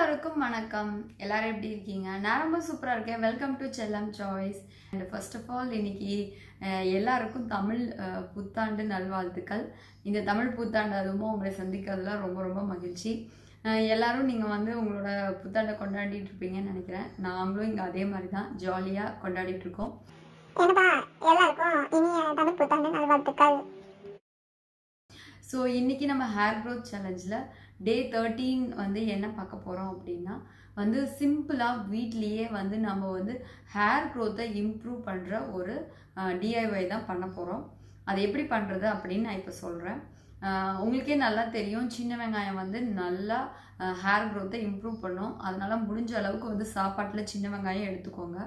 எல்லாருக்கும் வணக்கம். எல்லாரும் எப்படி இருக்கீங்க? நான் ரொம்ப சூப்பரா இருக்கேன். Welcome to Chellam choice. And first of all இன்னைக்கு எல்லாருக்கும் தமிழ் புத்தாண்டு நல்வாழ்த்துக்கள். இந்த தமிழ் புத்தாண்டு அதுவும் உங்களை சந்திக்கிறதுல ரொம்ப ரொம்ப மகிழ்ச்சி. எல்லாரும் நீங்கள் வந்து உங்களோட புத்தாண்டை கொண்டாடிட்டு இருப்பீங்கன்னு நினைக்கிறேன். நாங்களும் இங்கே அதே மாதிரி தான் ஜாலியாக கொண்டாடிட்டு இருக்கோம். எல்லாருக்கும் இனிய தமிழ் புத்தாண்டு நல்வாழ்த்துக்கள். ஸோ இன்றைக்கி நம்ம ஹேர் க்ரோத் சேலஞ்சில் டே 13 வந்து என்ன பார்க்க போகிறோம் அப்படின்னா வந்து சிம்பிளாக வீட்லேயே வந்து நம்ம வந்து ஹேர் க்ரோத்தை இம்ப்ரூவ் பண்ணுற ஒரு டிஐஒய் தான் பண்ண போகிறோம். அது எப்படி பண்ணுறது அப்படின்னு நான் இப்போ சொல்கிறேன். உங்களுக்கே நல்லா தெரியும், சின்ன வெங்காயம் வந்து நல்லா ஹேர் க்ரோத்தை இம்ப்ரூவ் பண்ணும். அதனால் முடிஞ்ச அளவுக்கு வந்து சாப்பாட்டில் சின்ன வெங்காயம் எடுத்துக்கோங்க.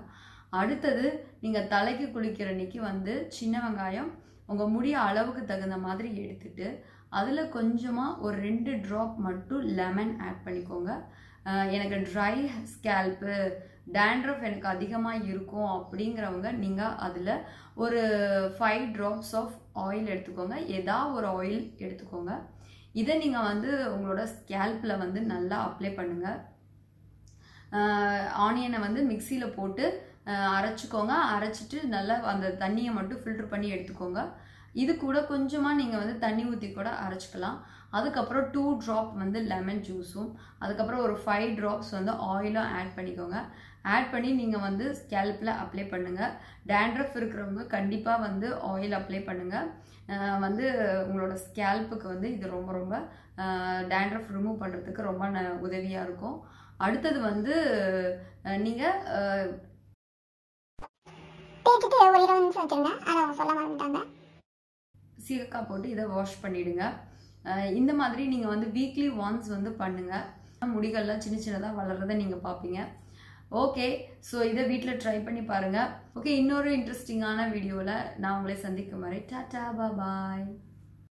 அடுத்தது நீங்கள் தலைக்கு குளிக்கிற அன்னைக்கு வந்து சின்ன வெங்காயம் உங்கள் முடிய அளவுக்கு தகுந்த மாதிரி எடுத்துட்டு அதில் கொஞ்சமாக ஒரு 2 ட்ராப் மட்டும் லெமன் ஆட் பண்ணிக்கோங்க. எனக்கு ட்ரை ஸ்கேல்ப்பு டேண்ட்ரஃப் எனக்கு அதிகமாக இருக்கும் அப்படிங்கிறவங்க நீங்கள் அதில் ஒரு 5 ட்ராப்ஸ் ஆஃப் ஆயில் எடுத்துக்கோங்க. ஏதாவது ஒரு ஆயில் எடுத்துக்கோங்க. இதை நீங்கள் வந்து உங்களோட ஸ்கேல்ப்பில் வந்து நல்லா அப்ளை பண்ணுங்கள். ஆனியனை வந்து மிக்சியில் போட்டு அரைச்சிக்கோங்க. அரைச்சிட்டு நல்லா அந்த தண்ணியை மட்டும் ஃபில்டர் பண்ணி எடுத்துக்கோங்க. இது கூட கொஞ்சமாக நீங்கள் வந்து தண்ணி ஊற்றி கூட அரைச்சிக்கலாம். அதுக்கப்புறம் 2 ட்ராப் வந்து லெமன் ஜூஸும் அதுக்கப்புறம் ஒரு 5 ட்ராப்ஸ் வந்து ஆயிலும் ஆட் பண்ணிக்கோங்க. ஆட் பண்ணி நீங்கள் வந்து ஸ்கேல்ப்பில் அப்ளை பண்ணுங்கள். டேண்ட்ரஃப் இருக்கிறவங்க கண்டிப்பாக வந்து ஆயில் அப்ளை பண்ணுங்கள். வந்து உங்களோட ஸ்கேல்ப்புக்கு வந்து இது ரொம்ப ரொம்ப டேண்ட்ரஃப் ரிமூவ் பண்ணுறதுக்கு ரொம்ப உதவியாக இருக்கும். அடுத்தது வந்து நீங்கள் சீரக்காய் போட்டு இதை வாஷ் பண்ணிவிடுங்க. இந்த மாதிரி நீங்கள் வந்து வீக்லி ஒன்ஸ் வந்து பண்ணுங்கள். முடிகள்லாம் சின்ன சின்னதாக வளர்றதை நீங்கள் பார்ப்பீங்க. ஓகே, ஸோ இதை வீட்டில் ட்ரை பண்ணி பாருங்கள். ஓகே, இன்னொரு இன்ட்ரெஸ்டிங்கான வீடியோவில் நான் உங்களை சந்திக்கும் வரை டாடா பாய்.